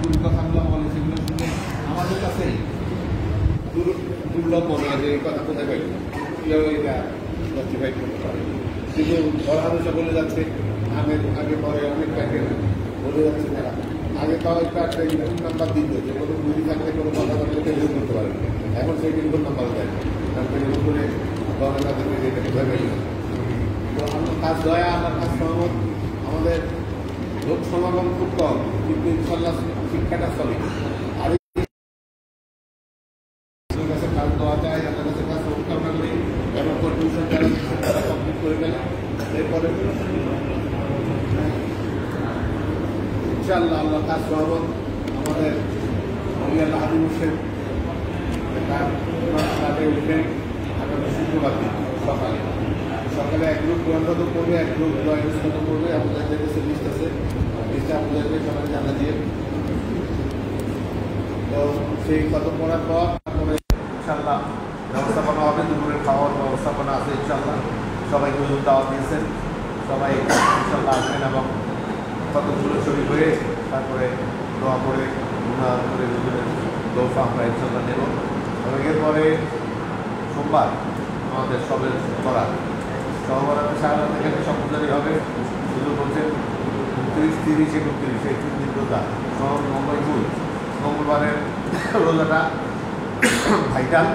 দুই কথাগুলো বলে সেগুলো শুনে আমাদের কাছেই দুর্লভ মনে হয় যে এই কথা কোথায় পাইল, কীভাবে এটা জাস্টিফাই করতে পারে। কিন্তু ওরা হামেশা বলে যাচ্ছে আগে পরে অনেক প্যাকেট বলে যাচ্ছে তারা আগে তাও একটা টেলিফোন নাম্বার দিত যে কোনো বুঝি থাকলে কোনো কথা থাকলে টেলিফোন করতে পারে, এখন সেই টেলিফোন নাম্বার দেয়, কারণ টেলিফোন করে গভর্নমেন্ট তাদেরকে এটা কোথায় পাইল। তো আমার কাজ দয়া, আমার কাজ সহমত, আমাদের লোক সমাগম খুব কম, কিন্তু ইনশাল্লাহ শিক্ষাটা চলে। আর কাছে কাজ দেওয়া যায়, আমার কাছে কাজ কামনা করি এবং কন্ট্রিবিউশন যারা কমপ্লিট করে গেলে এরপরে ইনশাআল্লাহ আল্লাহ কাজ সহমত আমাদের আল্লাহ হাবিব হোসেন উঠবেন আগামী শুক্রবার দিন সকালে এক গ্রুপ গ্রন্থ করবে, এক গ্রুপ জয়েন্ট করবে। আমাদের যে দেশে লিস্ট আছে লিস্টে আপনাদেরকে সবাই জানা দিয়ে, তো সেই কত পড়ার পর তারপরে ইনশাআল্লাহ ব্যবস্থাপনা হবে, দুপুরের খাওয়ার ব্যবস্থাপনা আছে ইনশাআল্লাহ। সবাইকে হুজুর দাওয়াত দিয়েছেন, সবাই ইনশাআল্লাহ আসবেন এবং কতগুলো শরীর হয়ে তারপরে দোয়া করে গুনাহ করে হুজুরের দোয়া আমরা ইনশাআল্লাহ নেব। এবং এরপরে সোমবার আমাদের সবের করা সহবরাতে সাহায্য এখানে সম্পূর্ণই হবে। শুধু বলছেন 29, 30, 31 এই 3 দিন রোজা সহ মঙ্গলবারের রোজাটা ভাইটাল,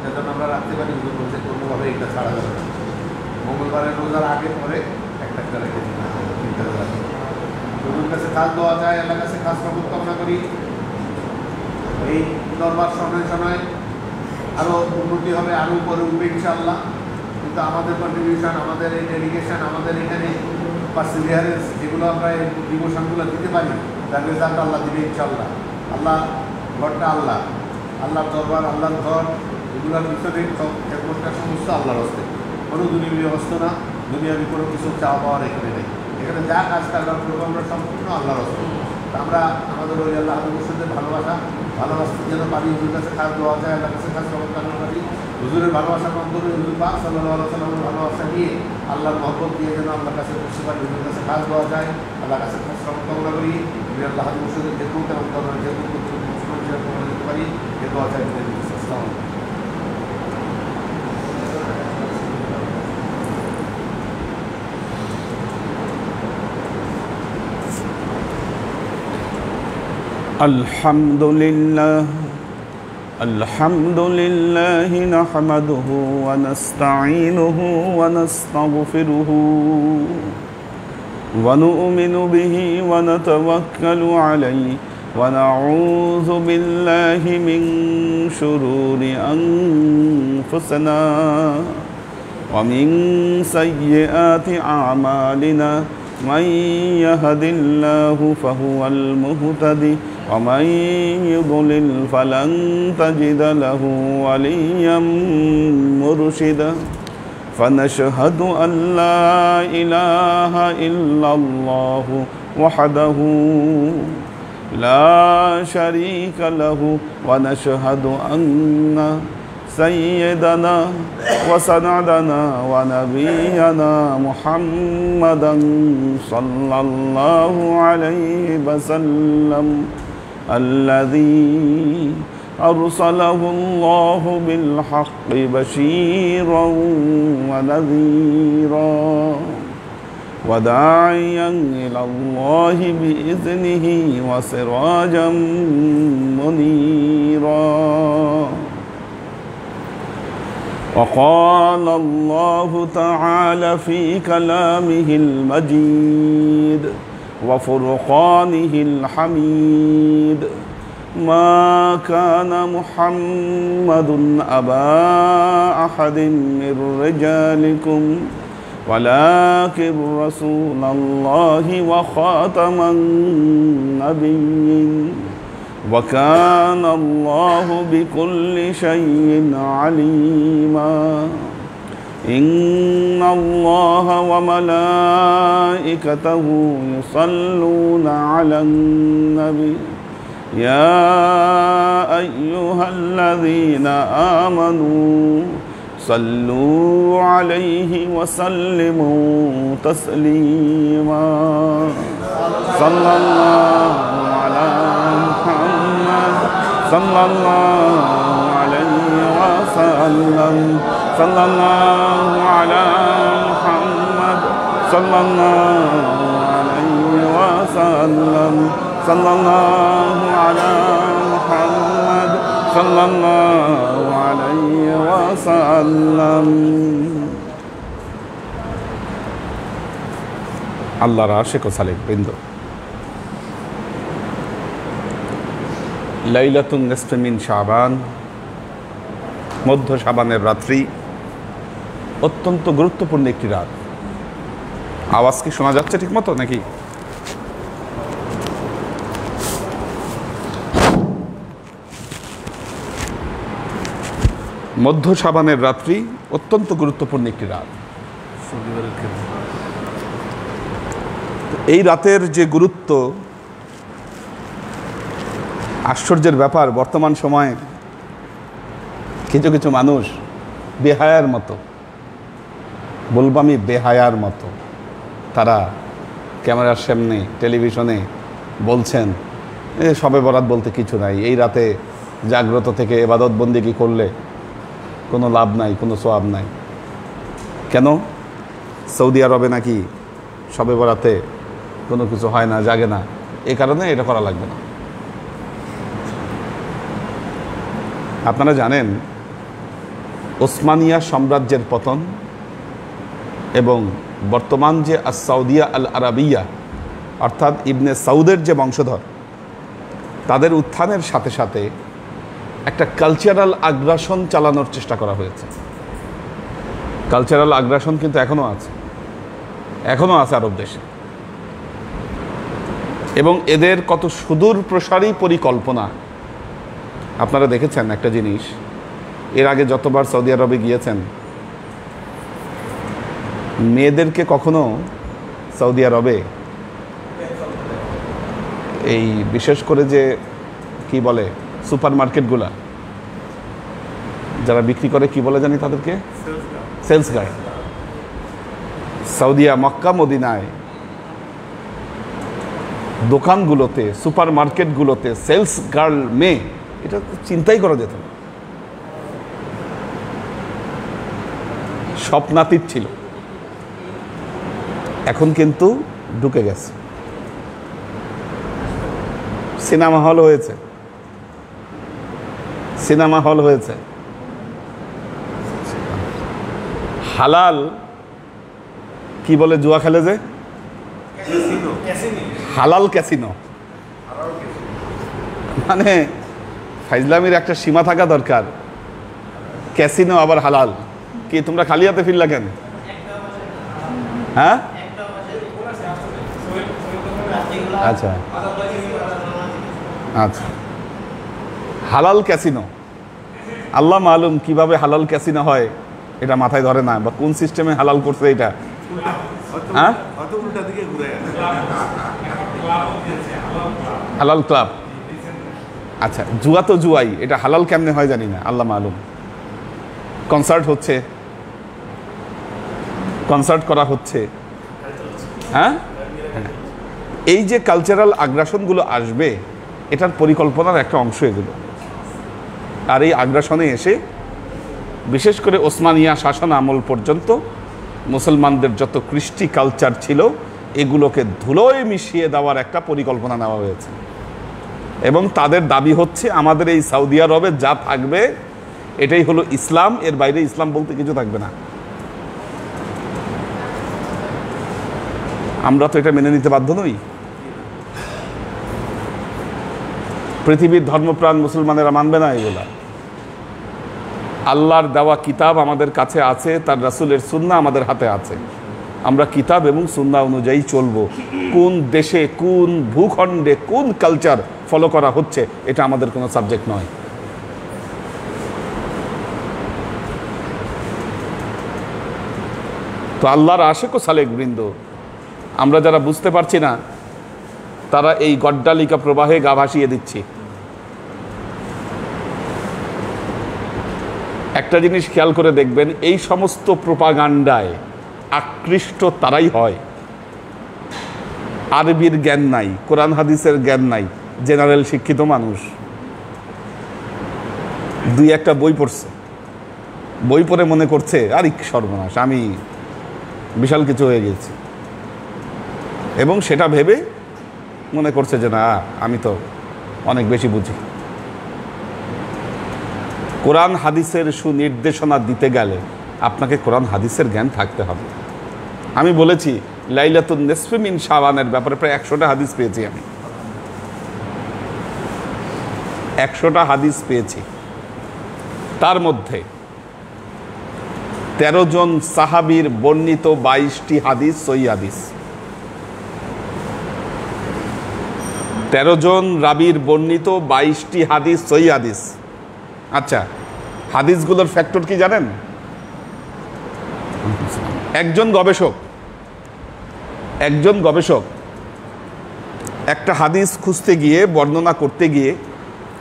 যেন আমরা রাখতে পারি। হুজুর বলছেন কোনোভাবে এটা ছাড়া যাবে না। মঙ্গলবারের রোজার আগে পরে একটা রেখে দিন, 3টা রোজা। হুজুর কাছে কাজ দেওয়া যায়, আল্লাহর কাছে কাজ কবুল কামনা করি। এই দরবার সময় আরও উন্নতি হবে, আরও উপরে উঠবে ইনশাআল্লাহ। কিন্তু আমাদের কন্ট্রিবিউশন, আমাদের এই ডেলিগেশন, আমাদের এখানে পার্সিভিয়ারেন্স যেগুলো আমরা এই ডিভোশনগুলো দিতে পারি, তার রেজাল্ট আল্লাহ দিবে ইনশাআল্লাহ। আল্লাহ ঘরটা আল্লাহর দরবার, আল্লাহর ঘর, এগুলোর পিছনে একটা সমস্ত আল্লাহর হস্তে, কোনো দুনিয়াবী হস্ত না, দুনিয়াবী কোনো কিছু চাওয়া পাওয়ার এখানে নেই। এখানে যা কাজ কারবার করবো আমরা সম্পূর্ণ আল্লাহর হস্তে। আমরা আমাদের ওই আল্লাহ হাবিবের ভালোবাসতে যেন পারি, হুজুর কাছে কাজ দেওয়া যায়, আল্লাহর কাছে কাজ করার কারণ পারি। হুজুরের ভালোবাসার অন্তরে হুজুর পাক সাল্লাল্লাহু আলাইহি ওয়াসাল্লামের ভালোবাসা নিয়ে আল্লাহর মহব্বত দিয়ে যেন আল্লাহর কাছে বসতে পারি, হুজুরের কাছে কাজ দেওয়া যায়, আল্লাহর কাছে কাজ কামনা করি। আল্লাহ হাবিবের যে কোনো তেমন কামনা যে কোনো দিতে পারি, এ দেওয়া যায়। الحمد لله نحمده ونستعينه ونستغفره ونؤمن به ونتوكل عليه ونعوذ بالله من شرور أنفسنا ومن سيئات أعمالنا من يهد الله فهو المهتدي ومن يضلل فلن تجد له وليا مرشدا فنشهد أن لا إله إلا الله وحده لا شريك له ونشهد أن سيدنا وسندنا ونبينا محمدا صلى الله عليه وسلم الذي أرسله الله بالحق بشيرا ونذيرا وداعيا إلى الله بإذنه وسراجا منيرا. وقال الله تعالى في كلامه المجيد وفرقانه الحميد ما كان محمد أبا أحد من رجالكم ولكن رسول الله وخاتم النبيين وكان الله بكل شيء عليما. إن الله وملائكته يصلون على النبي يا أيها الذين آمنوا صلوا عليه وسلموا تسليما. صلى الله على সাল্লাল্লাহু আলাইহি ওয়াসাল্লাম সাল্লাল্লাহু আলা মুহাম্মদ সাল্লাল্লাহু আলাইহি ওয়াসাল্লাম সাল্লাল্লাহু আলা মুহাম্মদ সাল্লাল্লাহু আলাইহি ওয়াসাল্লাম। আল্লাহর আশিক ও সালেক বৃন্দ, লাইলাতুন নিসফি মিন শাবান, মধ্য শাবানের রাত্রি অত্যন্ত গুরুত্বপূর্ণ একটি রাত। আওয়াজ কি শোনা যাচ্ছে ঠিক মতো নাকি? মধ্য শাবানের রাত্রি অত্যন্ত গুরুত্বপূর্ণ একটি রাত। এই রাতের যে গুরুত্ব, আশ্চর্যের ব্যাপার, বর্তমান সময়ে কিছু কিছু মানুষ বেহায়ার মতো, বলবো আমি বেহায়ার মতো, তারা ক্যামেরার সামনে টেলিভিশনে বলছেন শবে বরাত বলতে কিছু নাই, এই রাতে জাগ্রত থেকে ইবাদত বন্দেগী করলে কোনো লাভ নাই, কোনো সওয়াব নাই। কেন? সৌদি আরবে নাকি শবে বরাতে কোনো কিছু হয় না, জাগে না, এই কারণে এটা করা লাগবে না। আপনারা জানেন ওসমানিয়া সাম্রাজ্যের পতন এবং বর্তমান যে সৌদিয়া আল আরাবিয়া অর্থাৎ ইবনে সৌদের যে বংশধর, তাদের উত্থানের সাথে সাথে একটা কালচারাল আগ্রাসন চালানোর চেষ্টা করা হয়েছে। কালচারাল আগ্রাসন কিন্তু এখনও আছে আরব দেশে, এবং এদের কত সুদূর প্রসারী পরিকল্পনা। আপনারা দেখেছেন একটা জিনিস, এর আগে যতবার সৌদি আরবে গিয়েছেন, মেয়েদেরকে কখনো সৌদি আরবে এই বিশেষ করে যে কি বলে সুপার মার্কেটগুলা যারা বিক্রি করে, কি বলে জানি তাদেরকে, সেলস গার্ল। সৌদিয়া মক্কা মদিনায় দোকানগুলোতে, সুপার মার্কেটগুলোতে সেলস গার্ল মেয়ে, এটা চিন্তাই করা যেত না, স্বপ্নাতীত ছিল। এখন কিন্তু ঢুকে গেছে, সিনেমা হল হয়েছে, সিনেমা হল হয়েছে। হালাল কি বলে জুয়া খেলে যে, হালাল ক্যাসিনো। মানে ফাইজলামির একটা সীমা থাকা দরকার। ক্যাসিনো আবার হালাল, কি তোমরা খালি হাতে ফিরলা কেন? হ্যাঁ, আচ্ছা আচ্ছা, হালাল ক্যাসিনো, আল্লাহ মালুম কিভাবে হালাল ক্যাসিনো হয়, এটা মাথায় ধরে না, বা কোন সিস্টেমে হালাল করছে এটা। হ্যাঁ, হালাল ক্লাব। আচ্ছা, জুয়া তো জুয়াই, এটা হালাল কেমনে হয় জানি না, আল্লাহ মালুম। কনসার্ট হচ্ছে, কনসার্ট করা হচ্ছে। হ্যাঁ, এই যে কালচারাল আগ্রাসনগুলো আসবে, এটার পরিকল্পনার একটা অংশ এগুলো। আর এই আগ্রাসনে এসে বিশেষ করে ওসমানিয়া শাসন আমল পর্যন্ত মুসলমানদের যত কৃষ্টি কালচার ছিল, এগুলোকে ধুলোয় মিশিয়ে দেওয়ার একটা পরিকল্পনা নেওয়া হয়েছে। এবং তাদের দাবি হচ্ছে আমাদের এই সৌদি আরবে যা থাকবে এটাই হলো ইসলাম, এর বাইরে ইসলাম বলতে কিছু থাকবে না। আমরা তো এটা মেনে নিতে বাধ্য নই। পৃথিবীর ধর্মপ্রাণ মুসলমানেরা মানবে না এগুলা। আল্লাহর দেওয়া কিতাব আমাদের কাছে আছে, তার রাসূলের সুন্নাহ আমাদের হাতে আছে। আমরা কিতাব এবং সুন্নাহ অনুযায়ী চলব। কোন দেশে, কোন ভূখণ্ডে, কোন কালচার ফলো করা হচ্ছে, এটা আমাদের কোনো সাবজেক্ট নয়। তো আল্লাহর আশিক ও সালেক বৃন্দ, আমরা যারা বুঝতে পারছি না, তারা এই গড্ডালিকা প্রবাহে গা ভাসিয়ে দিচ্ছি। একটা জিনিস খেয়াল করে দেখবেন, এই সমস্ত প্রোপাগান্ডায় আকৃষ্ট তারাই হয় আরবির জ্ঞান নাই, কোরআন হাদিসের জ্ঞান নাই, জেনারেল শিক্ষিত মানুষ। দুই একটা বই পড়ছে, বই পড়ে মনে করছে আর সর্বনাশ, আমি বিশাল কিছু হয়ে গেছি, এবং সেটা ভেবে মনে করছে যে না, আমি তো অনেক বেশি বুঝি। কোরআন হাদিসের সুনির্দেশনা দিতে গেলে আপনাকে কোরআন হাদিসের জ্ঞান থাকতে হবে। আমি বলেছি লাইলাতুন নিসফি মিন শাবানের ব্যাপারে প্রায় 100টা হাদিস পেয়েছি, আমি 100টা হাদিস পেয়েছি। তার মধ্যে 13 জন সাহাবীর বর্ণিত 22টি হাদিস সহিহ হাদিস, 13 জন রাবীর বর্ণিত 22টি হাদিস সহিহ হাদিস। আচ্ছা, হাদিসগুলোর ফ্যাক্টর কি জানেন? একজন গবেষক একটা হাদিস খুঁজতে গিয়ে, বর্ণনা করতে গিয়ে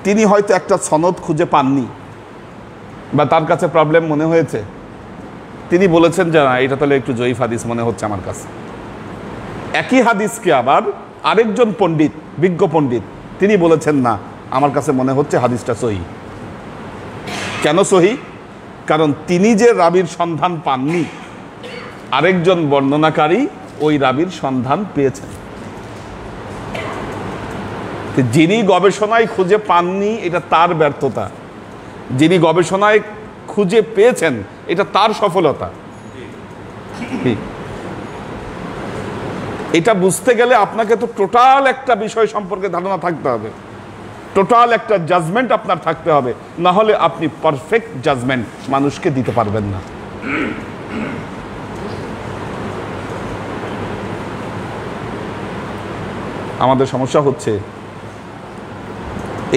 তিনি হয়তো একটা সনদ খুঁজে পাননি, বা তার কাছে প্রবলেম মনে হয়েছে, তিনি বলেছেন যে না, এটা তাহলে একটু জয়ীফ হাদিস মনে হচ্ছে আমার কাছে। একই হাদিসকে আবার আরেকজন পণ্ডিত, বিজ্ঞ পণ্ডিত, তিনি বলেছেন না, আমার কাছে মনে হচ্ছে হাদিসটা সহিহ। কেন সহিহ? কারণ তিনি যে রাবীর সন্ধান পাননি, আরেকজন বর্ণনাকারী ওই রাবীর সন্ধান পেয়েছেন। যিনি গবেষণায় খুঁজে পাননি, এটা তার ব্যর্থতা। যিনি গবেষণায় খুঁজে পেয়েছেন, এটা তার সফলতা। এটা বুঝতে গেলে আপনাকে তো টোটাল একটা বিষয় সম্পর্কে ধারণা থাকতে হবে, টোটাল একটা জাজমেন্ট আপনার থাকতে হবে, না হলে আপনি পারফেক্ট জাজমেন্ট মানুষকে দিতে পারবেন না। আমাদের সমস্যা হচ্ছে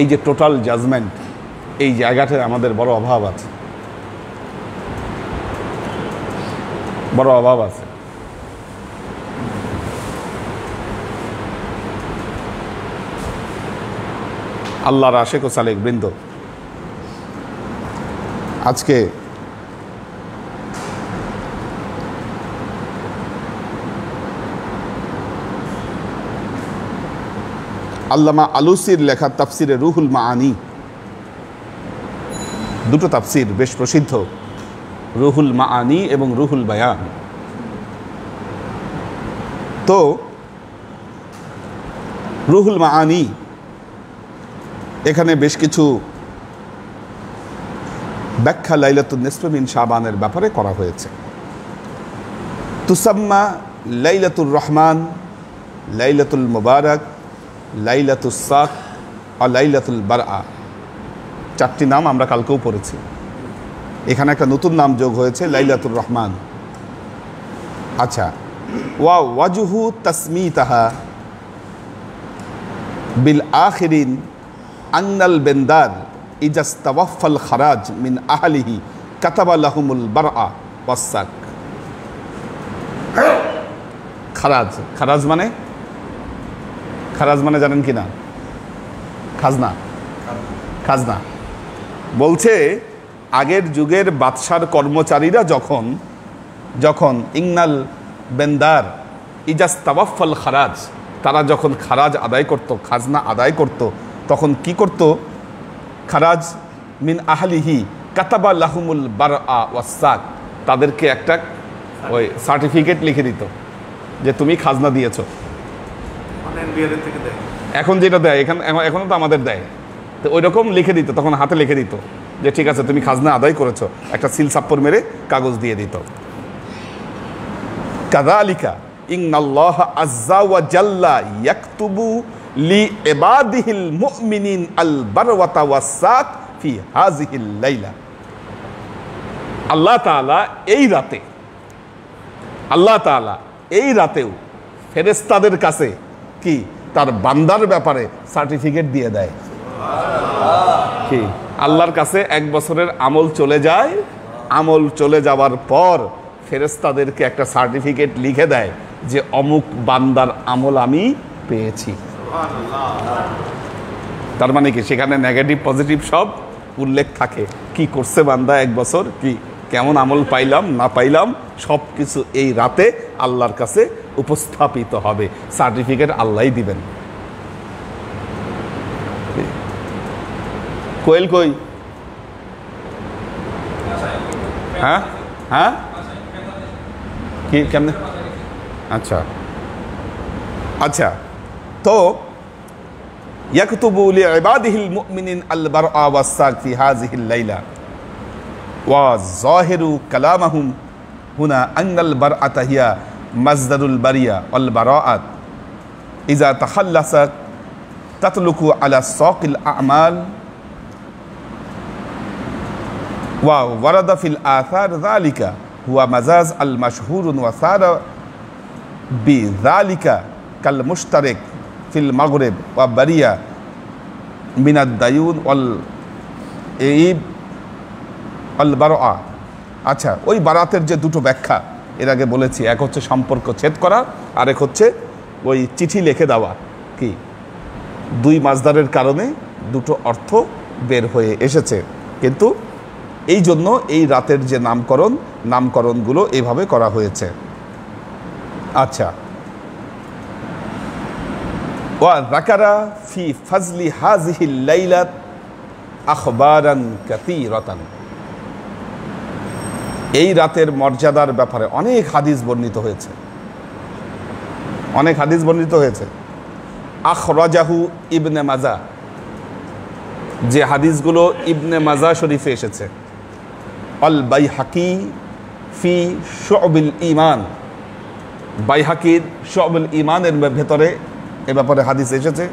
এই যে টোটাল জাজমেন্ট, এই জায়গাটায় আমাদের বড় অভাব আছে, বড় অভাব আছে। আল্লাহর আশেক ও সালেক বৃন্দ, আজকে আল্লামা আলুসির লেখা তাফসিরে রুহুল মাআনি, দুটো তাফসির বেশ প্রসিদ্ধ, রুহুল মাআনি এবং রুহুল বায়ান। তো রুহুল মাআনি, এখানে বেশ কিছু ব্যাখ্যা লাইলাতুন নিসফি মিন শাবানের ব্যাপারে করা হয়েছে। তুসাম্মা লাইলাতুর রহমান, লাইলাতুল মুবারাক, লাইলাতুস সাক আর লাইলাতুল বারআ, 4টি নাম আমরা কালকেও পড়েছি। এখানে একটা নতুন নাম যোগ হয়েছে, লাইলাতুর রহমান। আচ্ছা, ওয়াজহু তাসমিতাহা বিল আখিরিন আন্নাল বেন্দার ইজাস্তাওয়াফাল খারাজ মিন আহলিহি কাতাবা লাহুমুল বারআ ওয়াস সাক। খারাজ, খারাজ মানে জানেন কি না? খাজনা। খাজনা বলছে আগের যুগের বাদশার কর্মচারীরা যখন ইন্নাল বেন্দার ইজাস্তাওয়াফাল খারাজ, তারা যখন খারাজ আদায় করত, খাজনা আদায় করত, তখন কি করত? খারাজ মিন আহলিহি কাতাবা লাহুমুল বারআ ওয়াস সাক, তাদেরকে একটা ওই সার্টিফিকেট লিখে দিত যে তুমি খাজনা দিয়েছো। এখন যেটা দেয়, এখনো তো আমাদের দেয়, তো ওই রকম লিখে দিত, তখন হাতে লিখে দিত যে ঠিক আছে তুমি খাজনা আদায় করেছো, একটা সিল সাপ্পর মেরে কাগজ দিয়ে দিত। কাযালিকা ইন্নাল্লাহা আযজা ওয়া জাল্লা ইয়াকতুবু লি ইবাদিহিল মুমিনিন আল বারওয়াতা ওয়াস সাক ফি হাযিহিল লাইলা। আল্লাহ তাআলা এই রাতেও ফেরেশতাদের কাছে কি তার বান্দার ব্যাপারে সার্টিফিকেট দিয়ে দেয়। কি আল্লাহর কাছে 1 বছরের আমল চলে যায়, আমল চলে যাওয়ার পর ফেরেশতাদেরকে একটা সার্টিফিকেট লিখে দেয় যে অমুক বান্দার আমল আমি পেয়েছি। তার মানে কি সেখানে নেগেটিভ পজিটিভ সব উল্লেখ থাকে, কি করছে বান্দা 1 বছর, কি কেমন আমল পাইলাম না পাইলাম, সব কিছু এই রাতে আল্লাহর কাছে উপস্থাপিত হবে। সার্টিফিকেট আল্লাহই দিবেন। কোয়েল কই? হ্যাঁ হ্যাঁ কি কেমনে? আচ্ছা আচ্ছা, তো ইয়াকতুবু লিইবাদিহিল মুমিনিন আল বারআ ওয়াস-সাক ফি হাযিহিল লাইলা ওয়া যাহিরু কালামাহুম হুনা আন্নাল বারআতা হিয়া মাজদারুল বারিয়া ওয়াল বারাআত ইযা তাখাল্লাসাত তাতলুকু আলা সাকিল আমাল ওয়া ওয়ারাদা ফিল আথার যালিকা হুয়া মাজাজ আল মাশহুরুন ওয়া সারা বিযালিকা কাল মুশতারিক ফিল মাগরিব ওয়া বারিয়া মিনাদ দায়ুন ওয়াল ঈদ আল বারআ। আচ্ছা, ওই বারাতের যে দুটো ব্যাখ্যা এর আগে বলেছি, এক হচ্ছে সম্পর্ক ছেদ করা, আর এক হচ্ছে ওই চিঠি লিখে দেওয়া। কি দুই মাজদারের কারণে দুটো অর্থ বের হয়ে এসেছে, কিন্তু এই জন্য এই রাতের যে নামকরণগুলো এইভাবে করা হয়েছে। আচ্ছা, ওয়া যাকারা ফি ফাজলি হাযিহিল লাইলাত আখবারান কাসীরাতান। এই রাতের মর্যাদার ব্যাপারে অনেক হাদিস বর্ণিত হয়েছে, আখরাজাহু ইবনে মাজা, যে হাদিসগুলো ইবনে মাজা শরীফে এসেছে। আল বাইহাকি ফি শুআবুল ঈমান, বাইহাকির শুআবুল ঈমানের ভেতরে এ ব্যাপারে হাদিস এসেছে।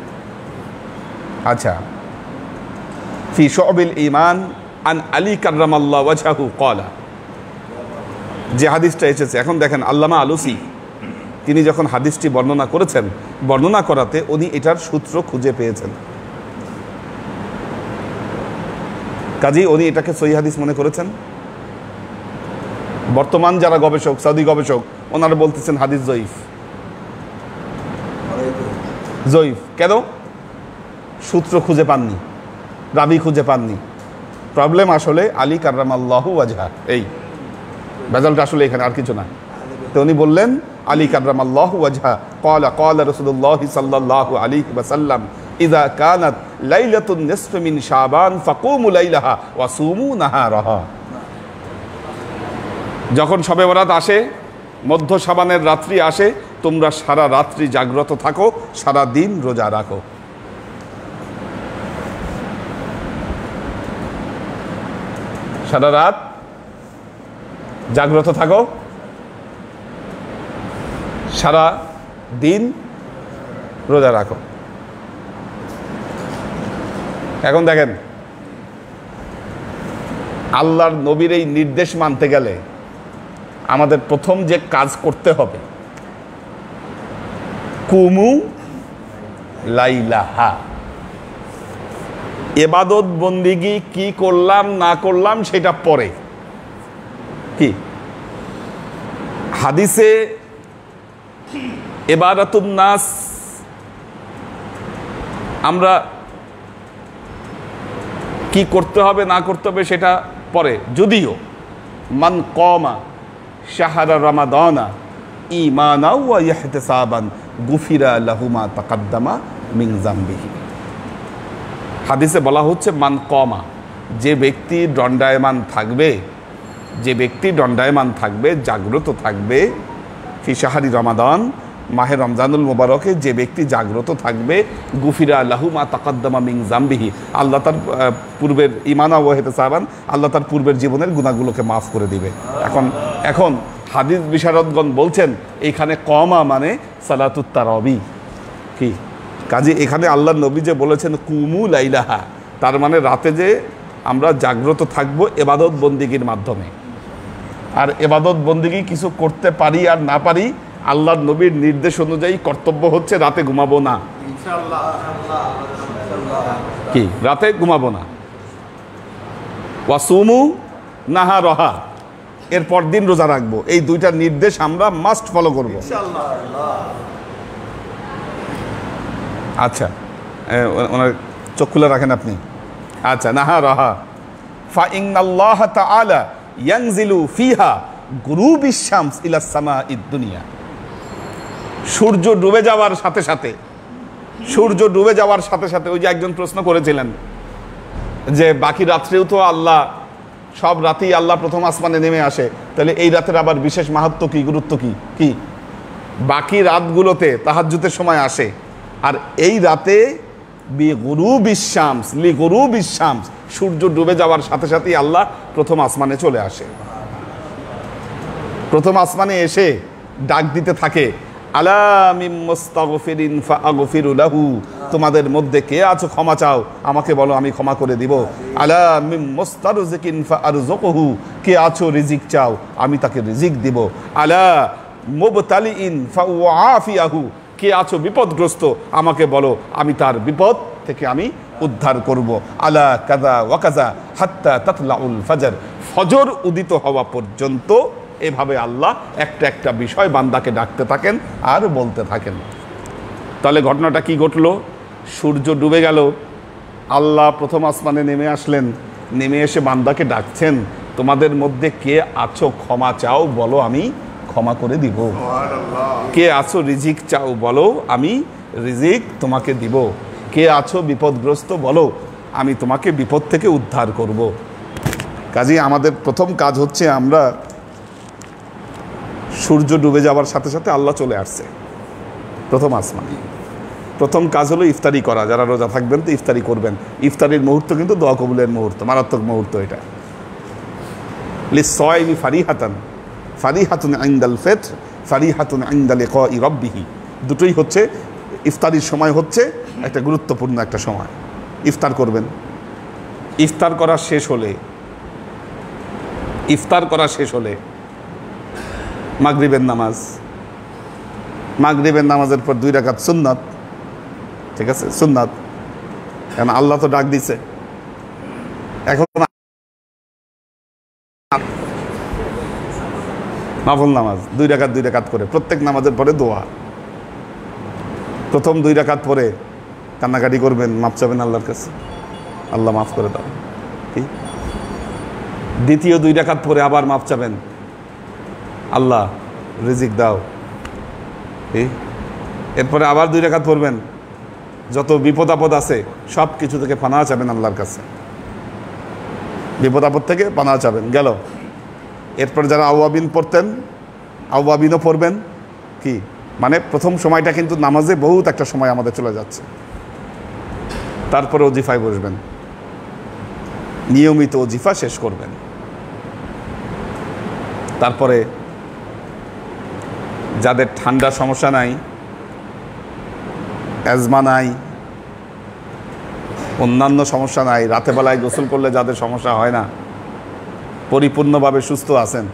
আচ্ছা, ফি শুআবুল ঈমান আন আলী কাররামাল্লাহু ওয়াজহাহু ক্বালা, যে হাদিসটা এসেছে। এখন দেখেন, আল্লামা আলুসি তিনি যখন হাদিসটি বর্ণনা করেছেন, বর্ণনা করাতে উনি এটার সূত্র খুঁজে পেয়েছেন, কাজেই উনি এটাকে সহিহ হাদিস মনে করেছেন। বর্তমান যারা গবেষক, সৌদি গবেষক, ওনারা বলতেছেন হাদিস জয়ীফ। কেন? সূত্র খুঁজে পাননি, রাবি খুঁজে পাননি। প্রবলেম আসলে আলী কাররামাল্লাহু ওয়াজহা, এই ভেজালটা আসলে এখানে, আর কিছু না। তো উনি বললেন আলী কাররামাল্লাহু ওয়াজহা ক্বালা ক্বালা রাসূলুল্লাহ সাল্লাল্লাহু আলাইহি ওয়াসাল্লাম ইযা কানাত লাইলাতুন নিসফি মিন শাবান ফাকুমু লাইলাহা ওয়া সুমু নাহারাহা। যখন শবে বরাত আসে, মধ্য শাবানের রাত্রি আসে, তোমরা সারা রাত্রি জাগ্রত থাকো, সারা দিন রোজা রাখো। সারা রাত জাগ্রত থাকো, সারা দিন রোজা রাখো। এখন দেখেন, আল্লাহর নবীর এই নির্দেশ মানতে গেলে আমাদের প্রথম যে কাজ করতে হবে, কুমু লাইলাহা। ইবাদত বন্দিগি কি করলাম না করলাম সেটা পরে। কি হাদিসে ইবাদাতুন নাস আমরা কি করতে হবে না করতে হবে সেটা পরে। যদিও মান কমা শাহরা রমাদানা ঈমানা ওয়া ইহতিসাবান গুফিরা লাহু মা তাকাদ্দামা মিন যামবিহি। হাদিসে বলা হচ্ছে মান কমা, যে ব্যক্তি দণ্ডায়মান থাকবে, জাগ্রত থাকবে, ফি শাহরি রমাদান, মাহে রমজানুল মুবারকে যে ব্যক্তি জাগ্রত থাকবে, গুফিরা লাহু মা তাকাদ্দামা মিন যামবিহি, আল্লাহ তার পূর্বের ঈমানা ওয়া ইহতিসাবান, আল্লাহ তার পূর্বের জীবনের গুনাহগুলোকে মাফ করে দিবে। এখন হাদিস বিশারদগণ বলছেন এইখানে কমা মানে সালাতুত তারাবি। কি কাজে এখানে আল্লাহর নবী যে বলেছেন কুমু লাইলাহা, তার মানে রাতে যে আমরা জাগ্রত থাকব ইবাদত বন্দিগির মাধ্যমে। আর ইবাদত বন্দিগি কিছু করতে পারি আর না পারি, আল্লাহর নবীর নির্দেশ অনুযায়ী কর্তব্য হচ্ছে রাতে ঘুমাবো না। কি রাতে ঘুমাবো না। ওয়াসুমু নাহারাহা, এরপর দিন রোজা রাখবো। এই দুইটা নির্দেশ আমরা মাস্ট ফলো করবো। আচ্ছা, ওনার চোখ খুলে রাখেন আপনি। আচ্ছা, নাহারাহা ফা ইন্নাল্লাহ তাআলা ইয়ানজিলু ফিহা গুরুবিশ শামস ইলা সামাঈদ দুনিয়া। সূর্য ডুবে যাওয়ার সাথে সাথে ওই যে একজন প্রশ্ন করেছিলেন যে বাকি রাত্রেও তো আল্লাহ সব রাতেই আল্লাহ প্রথম আসমানে নেমে আসে, তাহলে এই রাতের আবার বিশেষ মাহাত্ম্য কি, গুরুত্ব কি? কি বাকি রাতগুলোতে তাহাজ্জুদের সময় আসে, আর এই রাতে লিগুরুবিশ শামস, সূর্য ডুবে যাওয়ার সাথে সাথেই আল্লাহ প্রথম আসমানে চলে আসে। প্রথম আসমানে এসে ডাক দিতে থাকে, আলা মিন মুস্তাগফিরিন ফাআগফিরু লাহু, তোমাদের মধ্যে কে আছো ক্ষমা চাও, আমাকে বলো আমি ক্ষমা করে দিব। আলা মিন মুস্তারজিকিন ফাআরযুকুহু, কে আছো রিজিক চাও, আমি তাকে রিজিক দিব। আলা মুবতালিইন ফাউআফিয়াহু, কে আছো বিপদগ্রস্ত, আমাকে বলো আমি তার বিপদ থেকে আমি উদ্ধার করব। আলা কাযা ওয়া কাযা হাত্তা তাতলাউল ফাজর, ফজর উদিত হওয়া পর্যন্ত এভাবে আল্লাহ একটা একটা বিষয় বান্দাকে ডাকতে থাকেন আর বলতে থাকেন। তাহলে ঘটনাটা কি ঘটলো? সূর্য ডুবে গেল, আল্লাহ প্রথম আসমানে নেমে আসলেন, নেমে এসে বান্দাকে ডাকছেন, তোমাদের মধ্যে কে আছো ক্ষমা চাও, বলো আমি ক্ষমা করে দিব। কে আছো রিজিক চাও, বলো আমি রিজিক তোমাকে দিব। কে আছো বিপদগ্রস্ত, বলো আমি তোমাকে বিপদ থেকে উদ্ধার করব। কাজেই আমাদের প্রথম কাজ হচ্ছে, আমরা সূর্য ডুবে যাওয়ার সাথে সাথে আল্লাহ চলে আসছে প্রথম আসমানে। প্রথম কাজ হলো ইফতারি করা। যারা রোজা থাকবেন তো ইফতারি করবেন। ইফতারির মুহূর্ত কিন্তু দোয়া কবুলের মুহূর্ত, মারাত্মক মুহূর্ত এটা। লিস-সাইমি ফারিহাতুন ইনদাল ফিতর, ফারিহাতুন ইনদা লিকাই রাব্বিহি। দুটোই হচ্ছে, ইফতারির সময় হচ্ছে একটা গুরুত্বপূর্ণ একটা সময়। ইফতার করবেন। ইফতার করা শেষ হলে মাগরিবের নামাজের পর 2 রাকাত সুন্নাত, ঠিক আছে, সুন্নাত, কারণ আল্লাহ তো ডাক দিছে। এখন নফল নামাজ 2 রাকাত করে, প্রত্যেক নামাজের পরে দোয়া। প্রথম 2 রাকাত পরে কান্নাকাটি করবেন, মাফ চাবেন আল্লাহর কাছে, আল্লাহ মাফ করে দাও। ঠিক, দ্বিতীয় 2 রাকাত পরে আবার মাফ চাবেন, আল্লাহ রিজিক দাও। এরপরে আবার 2 রাকাত পড়বেন, যত বিপদ আপদ আছে সব কিছু থেকে পানা চাবেন আল্লাহর কাছে, বিপদ আপদ থেকে পানা চাবেন, গেল। এরপর যারা আওয়াবিন পড়তেন, আওয়াবিনও পড়বেন। কি মানে, প্রথম সময়টা কিন্তু নামাজে বহুত একটা সময় আমাদের চলে যাচ্ছে। তারপরে ওজিফায় বসবেন, নিয়মিত ওজিফা শেষ করবেন। তারপরে যাদের ঠান্ডা সমস্যা নাই, অ্যাজমা নাই, অন্যান্য সমস্যা নাই, রাতেবেলায় গোসল করলে যাদের সমস্যা হয় না, পরিপূর্ণভাবে সুস্থ আছেন,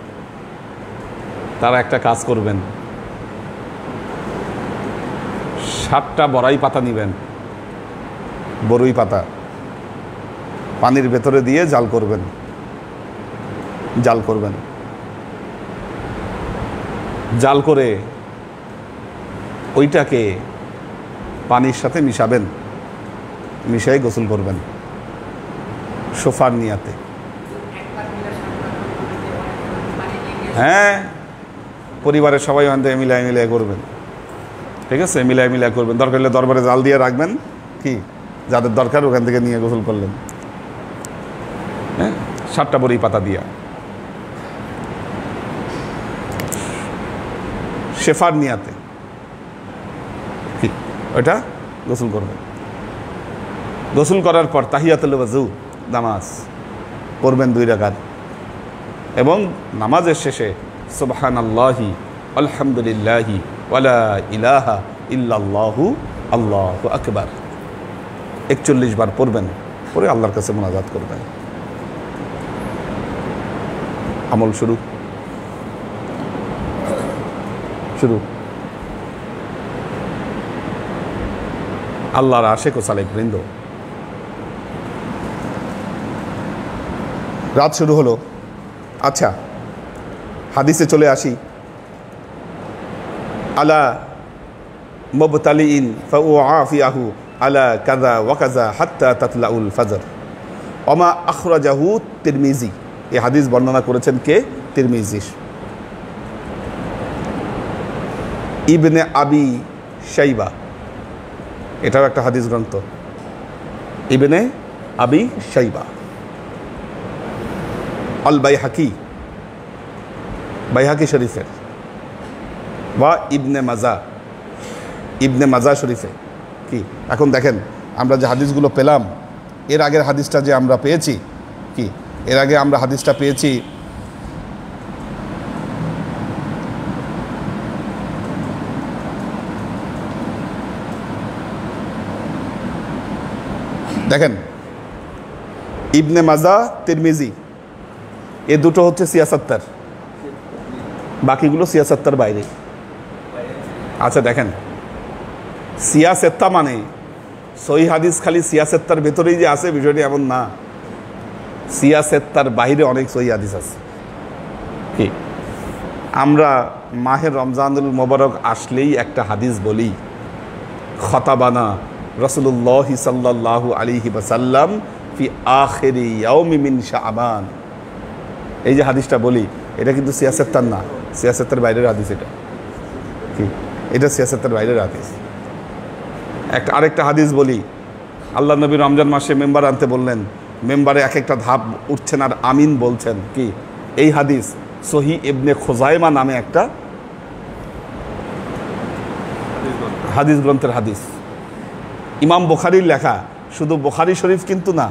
তারা একটা কাজ করবেন, 7টা বড়াই পাতা নেবেন, বড়ই পাতা পানির ভেতরে দিয়ে জাল করবেন। জাল করে ওইটাকে পানির সাথে মিশাবেন, মিশাই গোসল করবেন শোফার নিয়াতে। হ্যাঁ, পরিবারের সবাই ওখান থেকে মিলাই করবেন, ঠিক আছে, মিলাই করবেন। দরকার হলে দরবারে জাল দিয়ে রাখবেন, কি যাদের দরকার ওখান থেকে নিয়ে গোসল করলেন। হ্যাঁ, 7টা বড়ি পাতা দিয়া শেফার নিয়াতে ওইটা গোসল করবেন। গোসল করার পর তাহিয়াতুল ওযু, নামাজ পড়বেন 2 রাকাত, এবং নামাজের শেষে সুবহানাল্লাহি আলহামদুলিল্লাহি ওয়ালা ইলাহা ইল্লাল্লাহু আল্লাহু আকবার 41 বার পড়বেন। পরে আল্লাহর কাছে মুনাজাত করবেন। আমল শুরু। আল্লাহর আশিক ও সালেক বৃন্দ, রাত শুরু হলো। আচ্ছা, হাদিসে চলে আসি। আলা মুবতালিইন ফাউআফিয়াহু আলা কাযা ওয়া কাযা হাত্তা তাতলাউল ফাজর। ওমা আখরাজাহু তিরমিজি। এই হাদিস বর্ণনা করেছেন কে? তিরমিজি। ইবনে আবি শাইবা, এটাও একটা হাদিস গ্রন্থ। ইবনে আবি শাইবা আল বাইহাকি শরীফের বা ইবনে মাজা শরীফে। কি এখন দেখেন আমরা যে হাদিসগুলো পেলাম, এর আগের হাদিসটা যে আমরা পেয়েছি, কি এর আগে আমরা হাদিসটা পেয়েছি দেখেন ইবনে মাজা, তিরমিজি, এ দুটো হচ্ছে সিয়াসাত্তার, বাকিগুলো সিয়াসাত্তার বাইরে। আচ্ছা দেখেন, সিয়াসেত্তা মানে সহি হাদিস খালি সিয়াসেত্তার ভেতরেই যে আছে বিষয়টি এমন না, সিয়াসেত্তার বাইরে অনেক সহি হাদিস আছে। কি আমরা মাহের রমজানুল মোবারক আসলেই একটা হাদিস বলি, খতাবানা রাসূলুল্লাহ সাল্লাল্লাহু আলাইহি ওয়াসাল্লাম ফি আখিরি ইয়াউমি মিন শাবান। এই যে হাদিসটা বলি, এটা কিন্তু সিয়াসেত্তার না, সিয়াসেত্তার বাইরের হাদিস। এটা কি এটা সিয়াসেত্তার বাইরের হাদিস। আরেকটা হাদিস বলি, আল্লাহ নবী রমজান মাসে মেম্বার আনতে বললেন, মেম্বারে এক একটা ধাপ উঠছেন আর আমিন বলছেন। কি এই হাদিস সহি ইবনে খুজাইমা নামে একটা হাদিস গ্রন্থের হাদিস, ইমাম বুখারীর লেখা। শুধু বুখারী শরীফ কিন্তু না,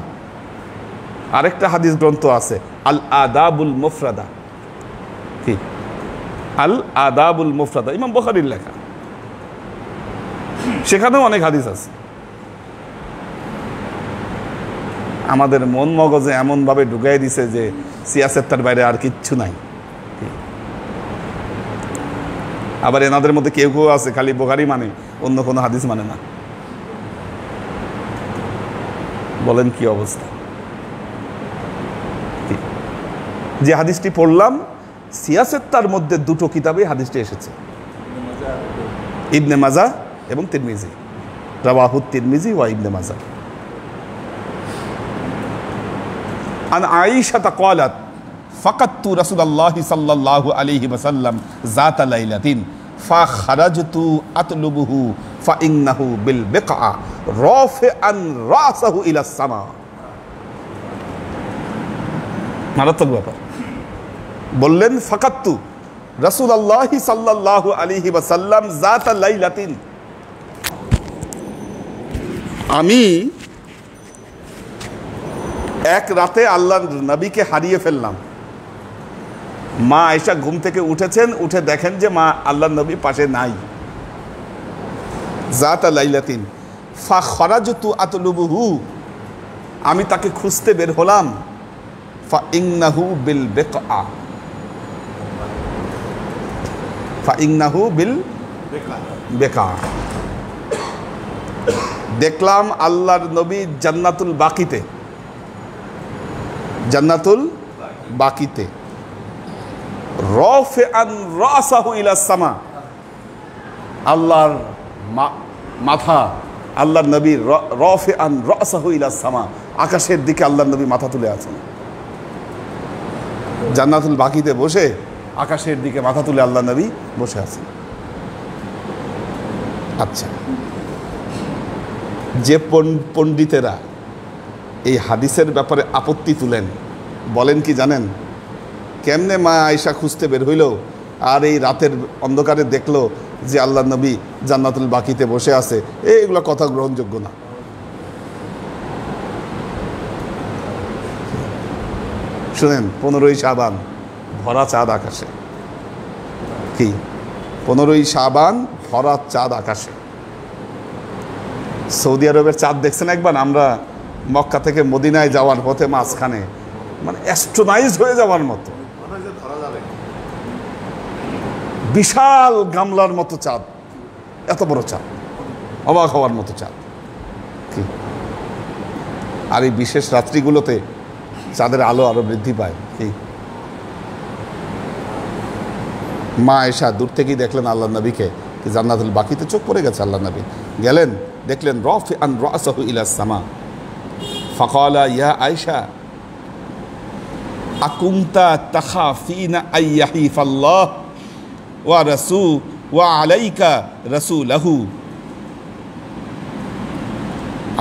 আরেকটা হাদিস গ্রন্থ আছে আল আদাবুল মুফরাদা। কি আল আদাবুল মুফরাদা, ইমাম বুখারীর লেখা, সেখানেও অনেক হাদিস আছে। আমাদের মন মগজে এমনভাবে ঢুকাই দিছে যে সিয়াসেত্তার বাইরে আর কিচ্ছু নাই। আবার এনাদের মধ্যে কেউ কেউ আছে খালি বুখারী মানে, অন্য কোনো হাদিস মানে না। বলেন কি অবস্থা। যে হাদিসটি পড়লাম সিয়াসেত্তার মধ্যে দুটো কিতাবে হাদিসটি এসেছে, ইবনে মাজা এবং তিরমিজি, রাওয়াহু তিরমিজি ওয়া ইবনে মাজা। আন আয়েশা ক্বালাত ফাকাততু রাসূলুল্লাহি সাল্লাল্লাহু আলাইহি ওয়াসাল্লাম যাতা লাইলাতিন ফাখারাজতু আতলুবুহু ফাইন্নাহু বিল বিকআ রাফিআন রাসাহু ইলা সামা। মারাত্মক ব্যাপার। বললেন ফাকাততু রাসূলুল্লাহি সাল্লাল্লাহু আলাইহি ওয়াসাল্লাম যাতা লাইলাতিন, আমি এক রাতে আল্লাহর নবীকে হারিয়ে ফেললাম। মা আয়েশা ঘুম থেকে উঠেছেন, উঠে দেখেন যে মা আল্লাহর নবী পাশে নাই। যাতা লাইলাতিন ফাখারাজতু আতলুবুহু, আমি তাকে খুঁজতে বের হলাম। ফাইন্নাহু বিল বিকআ, ফাইন্নাহু বিল বিকআ। দেখলাম আল্লাহর নবী জান্নাতুল বাকিতে, জান্নাতুল বাকিতে। রাফিআন রাসাহু ইলা সামা, আল্লাহর মাথা, আল্লাহর নবী রাফিআন রাসাহু ইলা সামা, আকাশের দিকে আল্লাহর নবী মাথা তুলে আছেন। জান্নাতুল বাকিতে বসে আকাশের দিকে মাথা তুলে আল্লাহর নবী বসে আছেন। আচ্ছা, যে পণ্ডিতেরা এই হাদিসের ব্যাপারে আপত্তি তুলেন, বলেন কি জানেন, কেমনে মা আয়েশা খুঁজতে বের হইল আর এই রাতের অন্ধকারে দেখলো যে আল্লাহ নবী জান্নাতুল বাকিতে বসে আছে, এইগুলো কথা গ্রহণযোগ্য না। শুনেন, 15ই শাবান, ভরা চাঁদ আকাশে। কি 15ই শাবান, ভরা চাঁদ আকাশে। সৌদি আরবের চাঁদ দেখছেন একবার? আমরা মক্কা থেকে মদিনায় যাওয়ার পথে মাঝখানে মানে অ্যাস্ট্রোনাইজ হয়ে যাওয়ার মতো বিশাল গামলার মতো চাঁদ, এত বড় চাঁদ, অবাক হওয়ার মতো চাঁদ। কি আর এই বিশেষ রাত্রিগুলোতে চাঁদের আলো আরো বৃদ্ধি পায়। কি মা আয়েশা দূর থেকেই দেখলেন আল্লাহ নবীকে, কি জান্নাতুল বাকিতে চোখ পড়ে গেছে। আল্লাহ নবী গেলেন, দেখলেন রাফিআন রাসাহু ইলা সামা। ফাকালা ইয়া আয়েশা আকুনতা তাখাফিনা আইয়াহিফাল্লাহ ওয়া রাসূ ওয়া আলাইকা রাসূলহু।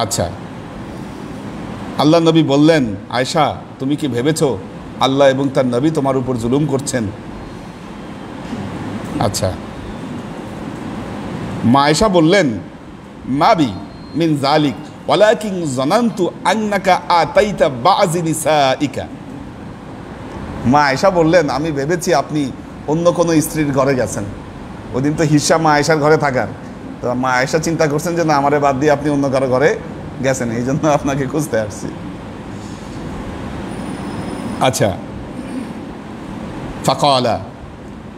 আচ্ছা, আল্লাহ নবী বললেন, আয়েশা তুমি কি ভেবেছো আল্লাহ এবং তার নবী তোমার উপর জুলুম করছেন। আচ্ছা, মা আয়েশা বললেন মাবি মিন যালিক ওয়ালাকিন জানান্তু আন্নাকা আতাইতা বাযি নিসাইকা। মা আয়েশা বললেন, আমি ভেবেছি আপনি অন্য কোনো স্ত্রীর ঘরে গেছেন। ওদিন তো হিস্সা মা আয়েশার ঘরে থাকার, তো মা আয়েশা চিন্তা করছেন যে না, আমারে বাদ দিয়ে আপনি অন্য কারো ঘরে গেছেন, এই জন্য আপনাকে খুঁজতে আসছি। আচ্ছা, ফাকালা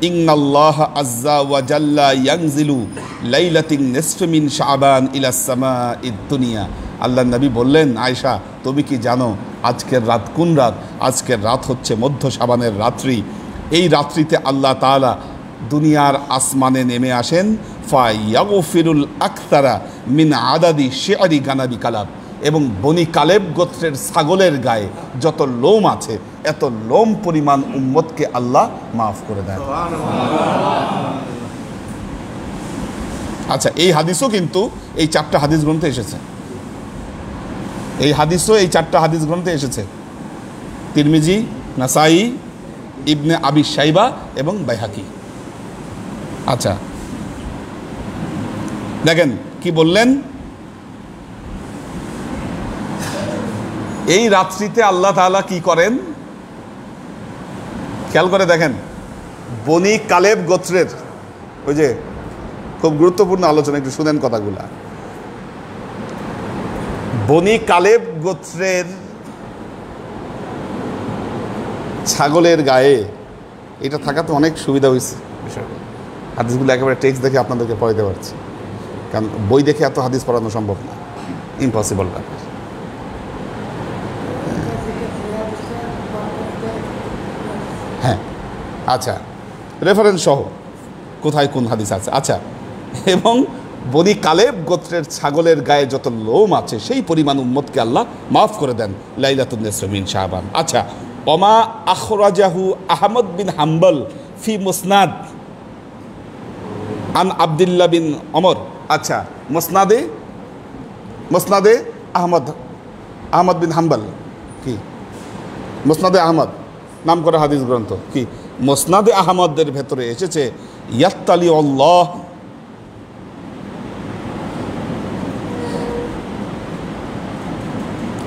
ইন্নাল্লাহ আজ্জা ওয়া জাল্লা ইয়ানজিলু লাইলাতিন নিসফি মিন শাবান ইলা সামাঈদ দুনিয়া। আল্লাহর নবী বললেন, আয়েশা তুমি কি জানো আজকের রাত কোন রাত? আজকের রাত হচ্ছে মধ্য শাবানের রাত্রি। এই রাত্রিতে আল্লাহ তাআলা দুনিয়ার আসমানে নেমে আসেন। ফায়াগফিরুল আকতারা মিন আদাদি শি'রি গানাবি কালাব, এবং বনি কালেব গোত্রের ছাগলের গায়ে যত লোম আছে এত লোম পরিমাণ উম্মতকে আল্লাহ মাফ করে দেন। আচ্ছা, এই হাদিসও কিন্তু এই 4টা হাদিস গ্রন্থে এসেছে। এই হাদিসও এই 4টা হাদিস গ্রন্থে এসেছে, তিরমিজি, নাসাই, ইবনে আবি শাইবা এবং বাইহাকি। আচ্ছা, দেখেন কি বললেন, এই রাত্রিতে আল্লাহ তাআলা কি করেন খেয়াল করে দেখেন। বনি কালেব গোত্রের, ওই যে খুব গুরুত্বপূর্ণ আলোচনা, একটু শুনেন কথাগুলা। বনি কালেব গোত্রের ছাগলের গায়ে এটা থাকা তো অনেক সুবিধা হয়েছে বিষয়টা। হাদিসগুলো একেবারে টেক্সট দেখে আপনাদেরকে পড়াইতে পারছি, কারণ বই দেখে এত হাদিস পড়ানো সম্ভব না, ইম্পসিবল ব্যাপার। হ্যাঁ, আচ্ছা, রেফারেন্স সহ কোথায় কোন হাদিস আছে। আচ্ছা, এবং বনি কালেব গোত্রের ছাগলের গায়ে যত লোম আছে সেই পরিমাণ উম্মতকে আল্লাহ মাফ করে দেন লাইলাতুন নিসফি মিন শাবান। আচ্ছা, ওমা আখরাজাহু আহমদ বিন হাম্বল ফি মুসনাদ আন আব্দুল্লাহ বিন ওমর। আচ্ছা, মুসনাদে আহমদ বিন হাম্বল, কি মুসনাদে আহমদ নাম করে হাদিস গ্রন্থ, কি মুসনাদে আহমদের ভেতরে এসেছে ইয়াত্তালি আল্লাহ,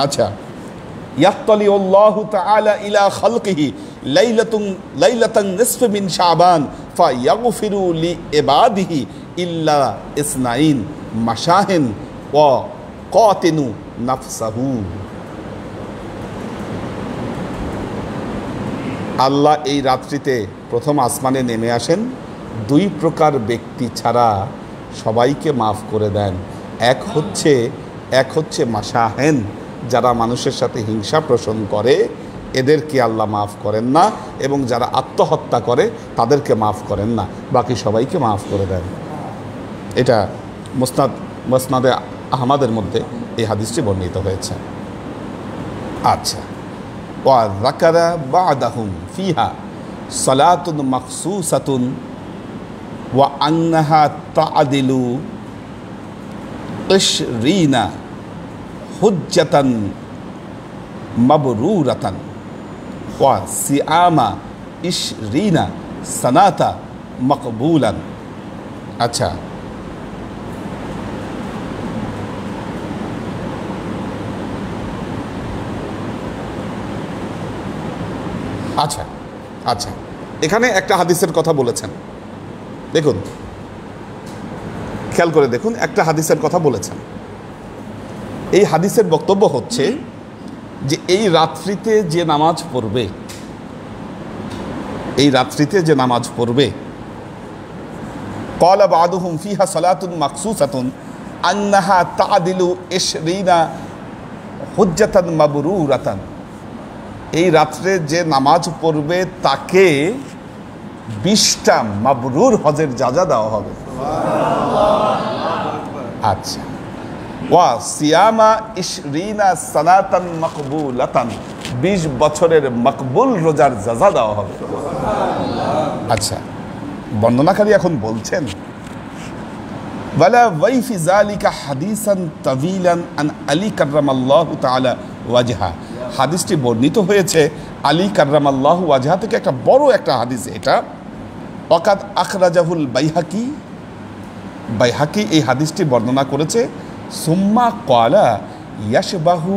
আচ্ছা, ইয়াত্তালি আল্লাহু তাআলা ইলা খালকিহি লাইলাতান নিসফি মিন শাবান ফায়াগফিরু লিইবাদিহি ইল্লা ইসনাইন মাশাহিন ওয়া কাতিনু নাফসাহু। আল্লাহ এই রাত্রিতে প্রথম আসমানে নেমে আসেন, 2 প্রকার ব্যক্তি ছাড়া সবাইকে মাফ করে দেন। এক হচ্ছে মাশাহেন, যারা মানুষের সাথে হিংসা পোষণ করে এদেরকে আল্লাহ মাফ করেন না, এবং যারা আত্মহত্যা করে তাদেরকে মাফ করেন না, বাকি সবাইকে মাফ করে দেন। এটা মুসনাদে আহমদের মধ্যে এই হাদিসটি বর্ণিত হয়েছে। আচ্ছা, ওয়া যাকারা বা'দাহুম ফিহা সালাতুন মাখসুসাতুন ওয়া আন্নাহা তা'দিলু 20 হুজ্জাতান মাবরুরাতান ওয়া সিয়ামা 20 সানাতা মাকবুলান। আচ্ছা, আচ্ছা আচ্ছা এখানে একটা হাদিসের কথা বলেছেন, দেখুন খেয়াল করে দেখুন, একটা হাদিসের কথা বলেছেন। এই হাদিসের বক্তব্য হচ্ছে যে এই রাত্রিতে যে নামাজ পড়বে, ক্বালা বা'দুহুম ফিহা সালাতুন মাখসুসাতুন আন্নাহা তা'দিলু 20 হুজ্জাতান মাবরুরাতান। এই রাত্রে যে নামাজ পড়বে তাকে 20টা মাবরুর হজের যাজা দেওয়া হবে। আচ্ছা, ওয়া সিয়ামা 20 সানাতান মাকবুলাতান, 20 বছরের মকবুল রোজার যাজা দেওয়া হবে। আচ্ছা, বর্ণনাকারী এখন বলছেন ওয়ালা ওয়াইফি যালিকা হাদিসান তাওয়িলান আন আলী কাররামাল্লাহু তাআলা ওয়াজহা। হাদিসটি বর্ণিত হয়েছে আলী কাররামাল্লাহু ওয়াজহা থেকে একটা বড় একটা হাদিস এটা। ওয়াকাদ আখরাজাহুল বাইহাকি, বাইহাকি এই হাদিসটি বর্ণনা করেছে। সুম্মা ক্বালা ইয়াশবাহু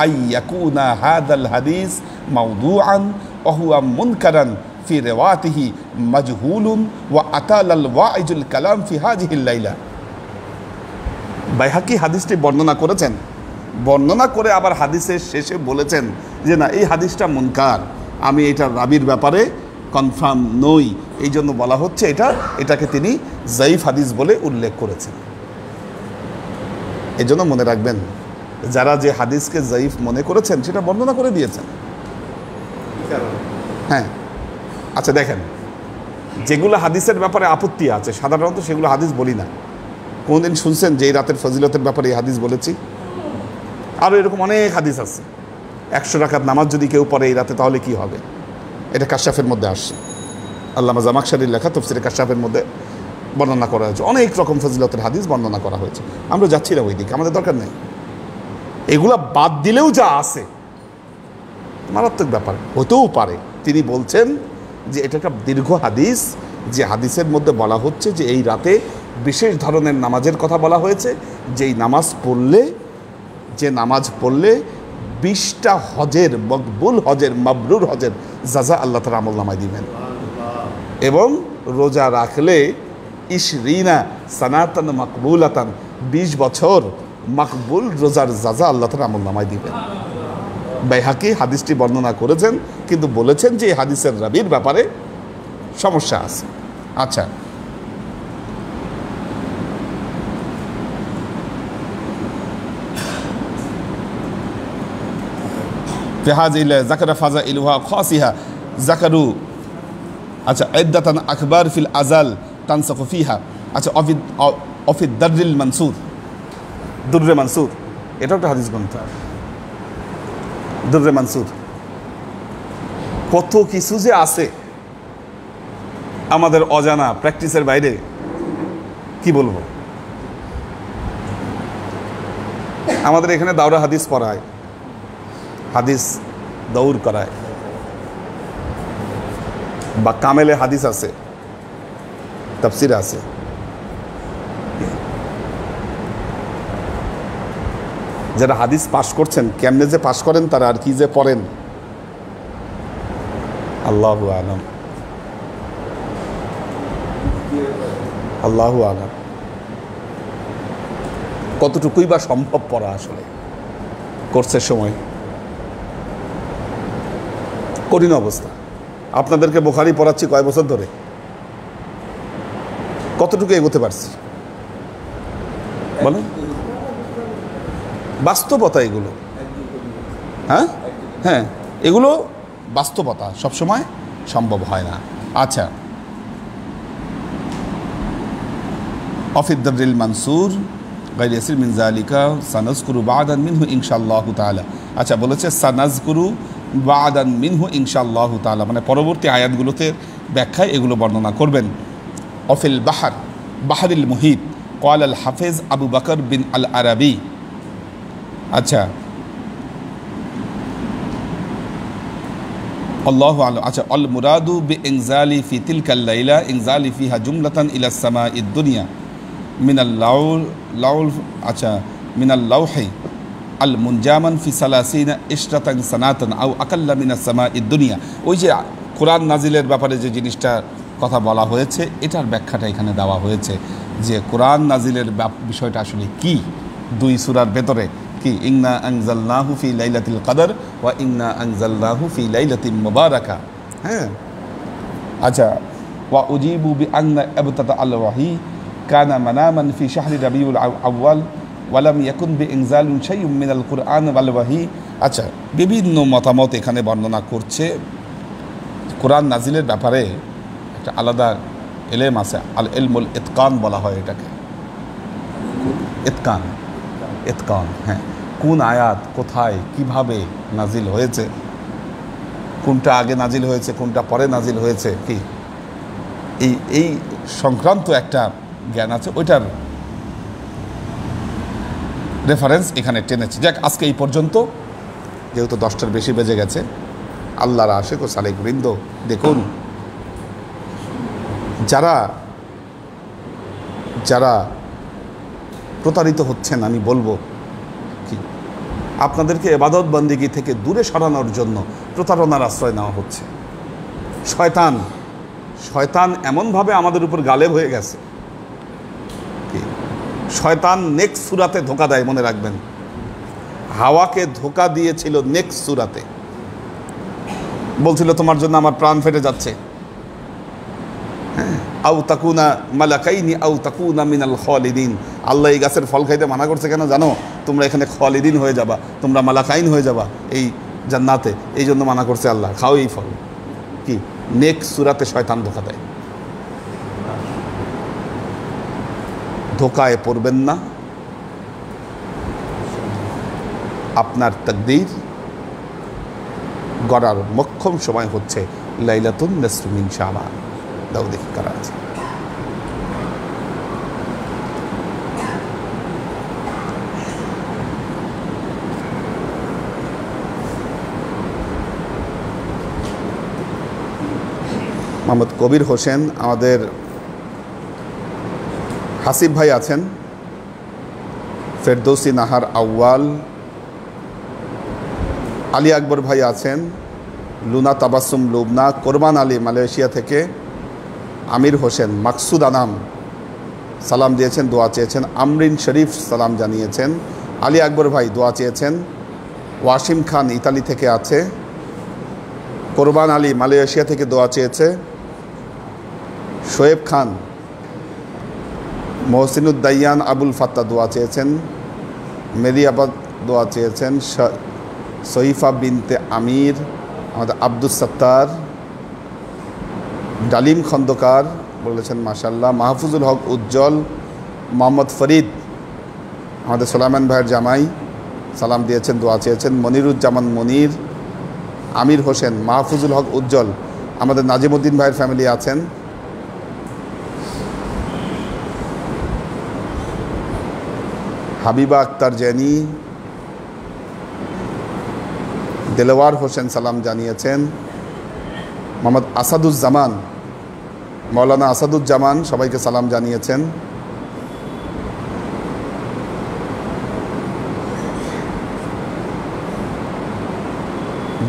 আইয়াকুনা হাদাল হাদিস মাওদুআন ওয়া হুয়া মুনকারান ফি রিওয়ায়াতিহি মাজহুলুন ওয়া আতালাল ওয়াইজুল কালাম ফি হাযিহিল লাইলা। বাইহাকি হাদিসটি বর্ণনা করেছেন, বর্ণনা করে আবার হাদিসের শেষে বলেছেন যে না, এই হাদিসটা মুনকার, আমি এটার রাবির ব্যাপারে কনফার্ম নই, এই জন্য বলা হচ্ছে এটাকে তিনি যায়িফ হাদিস বলে উল্লেখ করেছেন। এই জন্য মনে রাখবেন, যারা যে হাদিসকে যায়িফ মনে করেছেন সেটা বর্ণনা করে দিয়েছেন। হ্যাঁ, আচ্ছা দেখেন, যেগুলো হাদিসের ব্যাপারে আপত্তি আছে সাধারণত সেগুলো হাদিস বলি না। কোনদিন শুনছেন যে এই রাতের ফজিলতের ব্যাপারে এই হাদিস বলেছি? আরও এরকম অনেক হাদিস আছে। 100 রাকাত নামাজ যদি কেউ পড়ে এই রাতে তাহলে কি হবে, এটা কাশাফের মধ্যে আসছে। আল্লামা জামাখশারির লেখা তাফসীরে কাশাফের মধ্যে বর্ণনা করা হয়েছে। অনেক রকম ফজিলতের হাদিস বর্ণনা করা হয়েছে। আমরা যাচ্ছি না ওই দিকে, আমাদের দরকার নেই। এগুলা বাদ দিলেও যা আছে মারাত্মক ব্যাপার হতেও পারে। তিনি বলছেন যে এটা একটা দীর্ঘ হাদিস, যে হাদিসের মধ্যে বলা হচ্ছে যে এই রাতে বিশেষ ধরনের নামাজের কথা বলা হয়েছে, যেই নামাজ পড়লে, যে নামাজ পড়লে 20টা হজের, মকবুল হজের, মাবরুর হজের জাযা আল্লাহ তাআলা আমলনামায় দিবেন, এবং রোজা রাখলে 20 সানাতান মাকবুলাতান, 20 বছর মাকবুল রোজার জাযা আল্লাহ তাআলা আমলনামায় দিবেন। বাইহাকি হাদিসটি বর্ণনা করেছেন, কিন্তু বলেছেন যে এই হাদিসের রাবির ব্যাপারে সমস্যা আছে। আচ্ছা, ফিহাজিল যাকারা ফাযাইলুহা খাসিহা যাকারু, আচ্ছা, ইদ্দাতান আকবার ফিল আজাল তানসাকু ফিহা। আচ্ছা, অফিদ দাররিল মানসুর, দুররে মানসুর, এটা একটা হাদিস গ্রন্থ। দুররে মানসুর, কত কিছু যে আছে আমাদের অজানা, প্র্যাকটিসের বাইরে, কি বলবো। আমাদের এখানে দাওরা হাদিস পড়ায়, হাদিস দৌড় করায়, বা কামেলে হাদিস আছে, তাফসির আছে। যারা হাদিস পাশ করছেন, কেমনে যে পাশ করেন তারা, আর কি যে পড়েন, আল্লাহু আলাম, আল্লাহু আলাম। কতটুকুই বা সম্ভব পড়া আসলে কোর্সের সময়, কঠিন অবস্থা। আপনাদেরকে বুখারী পড়াচ্ছি কয় বছর ধরে, কতটুকু এগোতে পারছি বলেন? বাস্তবতা এগুলো, হ্যাঁ হ্যাঁ, এগুলো বাস্তবতা, সবসময় সম্ভব হয় না। আচ্ছা, অফিদ্দারিল মানসুর গায়র ইয়াসির মিন যালিকা সানাজকুরু বা'দান মিনহু ইনশাআল্লাহু তাআলা। আচ্ছা, বলেছে সানাজকুরু বা'দান মিনহু ইনশাআল্লাহু তাআলা, মানে পরবর্তী আয়াতগুলোতে ব্যাখ্যায় এগুলো বর্ণনা করবেন। অফিল বাহার, বাহারিল মুহিত, ক্বাল আল হাফেজ আবু বকর বিন আল আরাবি। আচ্ছা, আল্লাহু আ'লাম। আচ্ছা, আল মুরাদু বি ইনজালি ফি তিলকাল লাইলা ইনজালি ফিহা জুমলাতান ইলা সামাঈদ দুনিয়া মিনাল লাউল, আচ্ছা, মিনাল লাউহি আল মুনজামান ফি সালাসিনা ইশরাতান সানাতান আও আকাল্লা মিনাস সামাঈদ দুনিয়া। ওই যে কোরআন নাজিলের ব্যাপারে যে জিনিসটা কথা বলা হয়েছে, এটার ব্যাখ্যাটা এখানে দেওয়া হয়েছে, যে কোরআন নাজিলের বিষয়টা আসলে কি। 2 সূরার ভেতরে কি, ইন্না আনজালনাহু ফি লাইলাতিল কদর ওয়া ইন্না আনজালনাহু ফি লাইলাতিন মুবারাকা। হ্যাঁ, আচ্ছা, ওয়া উজিবু বি আন্না ইবতাদা আল ওয়াহি কানা মানামান ফি শাহরি রাবিউল আউয়াল ওয়া লাম ইয়াকুন বি ইনজালুন শাইউম মিনাল কুরআন ওয়াল ওয়াহি। আচ্ছা, বিভিন্ন মতামত এখানে বর্ণনা করছে। কোরআন নাজিলের ব্যাপারে একটা আলাদা এলেম আছে, আল ইলমুল ইতকান বলা হয় এটাকে। ইতকান, ইতকান, হ্যাঁ, কোন আয়াত কোথায় কিভাবে নাজিল হয়েছে, কোনটা আগে নাজিল হয়েছে, কোনটা পরে নাজিল হয়েছে, কি এই সংক্রান্ত একটা জ্ঞান আছে, ওইটার রেফারেন্স এখানে টেনেছি। যাক, আজকে এই পর্যন্ত, যেহেতু 10টার বেশি বেজে গেছে, আল্লাহর আশিক ও সালেক বৃন্দ, দেখুন যারা যারা প্রতারিত হচ্ছেন, আমি বলবো কি আপনাদেরকে ইবাদত বন্দেগী থেকে দূরে সরানোর জন্য প্রতারণার আশ্রয় নেওয়া হচ্ছে। শয়তান এমনভাবে আমাদের উপর গালেব হয়ে গেছে। শয়তান নেক্সট সূরাতে ধোঁকা দেয়, মনে রাখবেন। হাওয়াকে ধোঁকা দিয়েছিল নেক্সট সূরাতে, বলছিল তোমার জন্য আমার প্রাণ ফেটে যাচ্ছে, আউ তাকুনা মালাকাইনি আউ তাকুনা মিনাল খালিদিন। আল্লাহ এই গাছের ফল খাইতে মানা করছে কেন জানো? তোমরা এখানে খালিদিন হয়ে যাবা, তোমরা মালাকাইন হয়ে যাবা এই জান্নাতে, এই জন্য মানা করছে আল্লাহ, খাও এই ফল। কি নেক্সট সূরাতে শয়তান ধোঁকা দেয়। ধোঁকায় পড়বেন না। আপনার তাকদীর গড়ার মোক্ষম সময় হচ্ছে লাইলাতুন নিসফ মিন শাবান। দাও দেখি কারা আছে। মোহাম্মদ কবির হোসেন, আমাদের হাসিব ভাই আছেন, ফেরদৌসি নাহার আউয়াল, আলী আকবর ভাই আছেন, লুনা তাবাসুম লুবনা, কোরবান আলী মালয়েশিয়া থেকে, আমির হোসেন, মাকসুদ আনাম সালাম দিয়েছেন, দোয়া চেয়েছেন, আমরিন শরীফ সালাম জানিয়েছেন, আলী আকবর ভাই দোয়া চেয়েছেন, ওয়াসিম খান ইতালি থেকে আছে, কোরবান আলী মালয়েশিয়া থেকে দোয়া চেয়েছে, শোয়েব খান, মহসিনুদ্দাইয়ান আবুল ফাত্তা দোয়া চেয়েছেন, মেরিয়াবাদ দোয়া চেয়েছেন, সইফা বিনতে আমির, আমাদের আব্দুস সত্তার, ডালিম খন্দকার বলেছেন মাশাল্লাহ, মাহফুজুল হক উজ্জ্বল, মোহাম্মদ ফরিদ আমাদের সোলাইমান ভাইয়ের জামাই সালাম দিয়েছেন, দোয়া চেয়েছেন, মনিরুজ্জামান মনির, আমির হোসেন, মাহফুজুল হক উজ্জ্বল, আমাদের নাজিমুদ্দিন ভাইয়ের ফ্যামিলি আছেন, হাবিবা আক্তার জেনি, দেলোয়ার হোসেন সালাম জানিয়েছেন, মোহাম্মদ আসাদুজ্জামান, মৌলানা আসাদুজ্জামান সবাইকে সালাম জানিয়েছেন,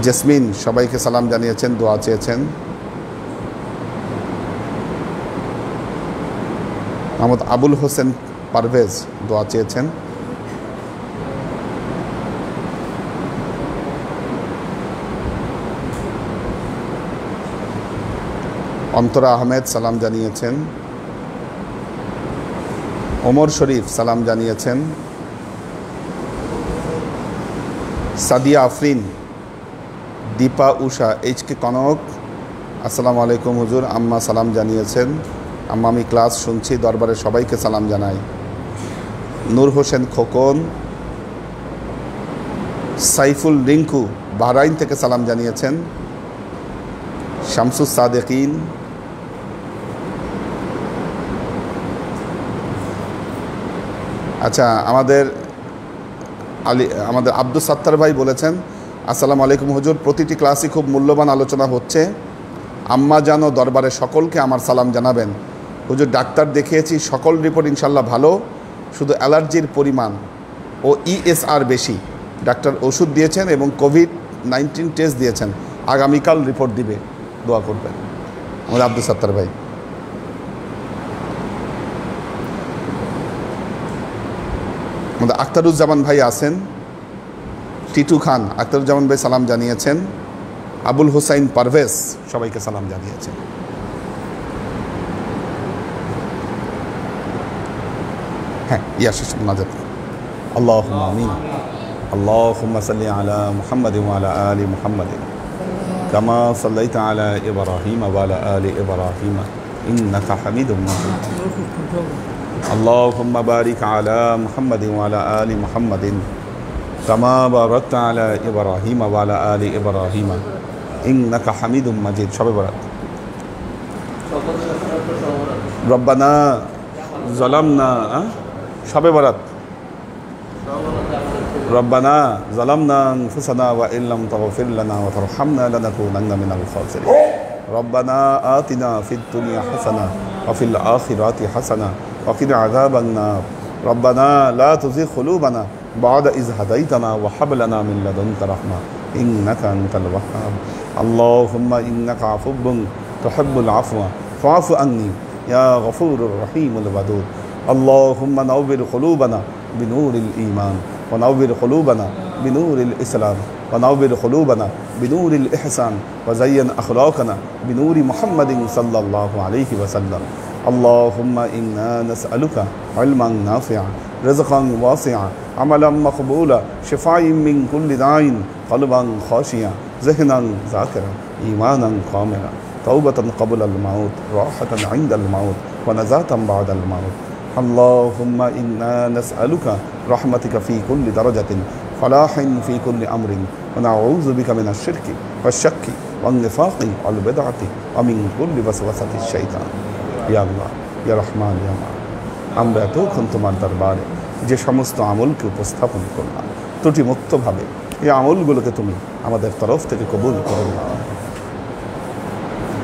জেসমিন সবাইকে সালাম জানিয়েছেন, দোয়া চেয়েছেন, মোহাম্মদ আবুল হোসেন পারভেজ দোয়া চেয়েছেন, অন্তরা আহমেদ সালাম জানিয়েছেন, ওমর শরীফ সালাম জানিয়েছেন, সাদিয়া আফরিন, দীপা উষা, এইচকে কনক আসসালামু আলাইকুম হুজুর, আম্মা সালাম জানিয়েছেন, আম্মা আমি ক্লাস শুনছি, দরবারে সবাইকে সালাম জানাই, নূর হোসেন খোকন, সাইফুল রিঙ্কু বাহরাইন থেকে সালাম জানিয়েছেন, শামসুস সাদেকিন, আচ্ছা আমাদের আব্দুস সাত্তার ভাই বলেছেন আসসালামু আলাইকুম হুজুর, প্রতিটি ক্লাসই খুব মূল্যবান আলোচনা হচ্ছে, আম্মা জানো দরবারে সকলকে আমার সালাম জানাবেন। হুজুর ডাক্তার দেখিয়েছি, সকল রিপোর্ট ইনশাল্লাহ ভালো, শুধু অ্যালার্জির পরিমাণ ও ইএসআর বেশি। ডাক্তার ওষুধ দিয়েছেন এবং কোভিড-19 টেস্ট দিয়েছেন, আগামীকাল রিপোর্ট দিবে, দোয়া করবেন। আমাদের আব্দুস সাত্তার ভাই। আমাদের আখতারুজ্জামান ভাই আছেন, টিটু খান, আখতারুজ্জামান ভাই সালাম জানিয়েছেন, আবুল হুসাইন পারভেজ সবাইকে সালাম জানিয়েছেন। হ্যাঁ ইয়া শেষ নাজাত। আল্লাহুম্মা আমিন। আল্লাহুম্মা সাল্লি আলা মুহাম্মাদিন ওয়া আলা আলি মুহাম্মাদিন কামা সাল্লাইতা আলা ইব্রাহিম ওয়া আলা আলি ইব্রাহিম ইন্নাকা হামিদুম মাজিদ। আল্লাহুম্মা বারিক আলা মুহাম্মাদিন ওয়া আলা আলি মুহাম্মাদিন কামা বারাকতা আলা ইব্রাহিম ওয়া আলা আলি ইব্রাহিম ইন্নাকা হামিদুম মাজিদ। সবে বরাত। রব্বানা যালামনা, সবে বরাত। ربنا ظلمنا أنفسنا وإن لم تغفر لنا وترحمنا لنكونن من الخاسرين ربنا آتنا في الدنيا حسنة وفي الآخرة حسنة وقنا عذاب النار ربنا لا تزغ قلوبنا بعد إذ هديتنا وهب لنا من لدنك رحمة إنك أنت الوهاب اللهم إنك عفو تحب العفو فاعف عني يا غفور الرحيم الودود اللهم نور قلوبنا بنور الإيمان ونور قلوبنا بنور الإسلام ونور قلوبنا بنور الإحسان وزين أخلاقنا بنور محمد صلى الله عليه وسلم اللهم إنا نسألك علما نافعا رزقا واسعا عملا مقبولا شفاء من كل داء قلبا خاشعا ذهنا ذاكرا إيمانا كاملا توبة قبل الموت راحة عند الموت ونجاة بعد الموت اللهم إنا نسألك رحمتك في كل درجة فلاح في كل أمر ونعوذ بك من الشرك والشك والنفاق والبدعة ومن كل وسوسة الشيطان يا الله يا رحمن يا মান আমরা এতক্ষণ তোমার দরবারে যে সমস্ত আমলকে উপস্থাপন করলাম ত্রুটিমুক্তভাবে এই আমলগুলোকে তুমি আমাদের তরফ থেকে কবুল করে নাও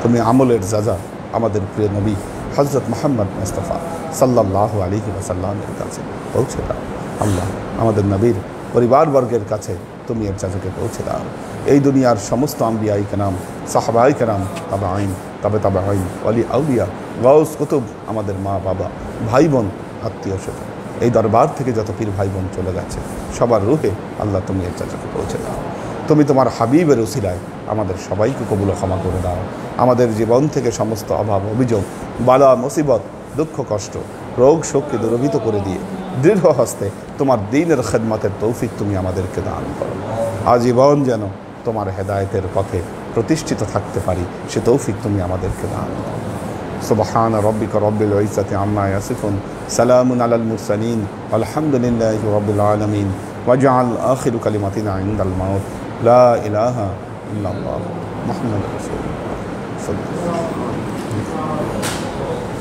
তুমি আমলের যাজা আমাদের প্রিয় নবী হযরত মুহাম্মদ মুস্তাফা সাল্লাল্লাহু আলাইহি ওয়াসাল্লামের কাছে পৌঁছে দাও আল্লাহ আমাদের নবীর পরিবারবর্গের কাছে তুমি এর যাজাকে পৌঁছে দাও এই দুনিয়ার সমস্ত আম্বিয়াই কেরাম সাহাবাই কেরাম তাবেঈন তাবেঈন ওয়ালি আউলিয়া গাউস কুতুব আমাদের মা বাবা ভাই বোন আত্মীয় স্বজন এই দরবার থেকে যত পীর ভাই বোন চলে গেছে সবার রূহে আল্লাহ তুমি এর যাজাকে পৌঁছে দাও তুমি তোমার হাবিবের উসিলায় আমাদের সবাইকে কবুল ক্ষমা করে দাও আমাদের জীবন থেকে সমস্ত অভাব অভিযোগ বালা মুসিবত দুঃখ কষ্ট রোগ শোককে দূরীভূত করে দিয়ে দৃঢ় হস্তে তোমার দ্বীনের খেদমতের তৌফিক তুমি আমাদেরকে দান করো আজীবন যেন তোমার হেদায়েতের পথে প্রতিষ্ঠিত থাকতে পারি সে তৌফিক তুমি আমাদেরকে দান করো সুবহান রাব্বিকা রাব্বিল ইজ্জাতি আম্মা ইয়াসিফুন সালামুন আলাল মুরসালিন আলহামদুলিল্লাহি রাব্বিল আলামিন ওয়াজআল আখিরু কালিমাতিনা ইনদাল মাউত লা ইলাহা ইল্লাল্লাহ মুহাম্মাদুর রাসূলুল্লাহ সাল্লাল্লাহু আলাইহি ওয়া সাল্লাম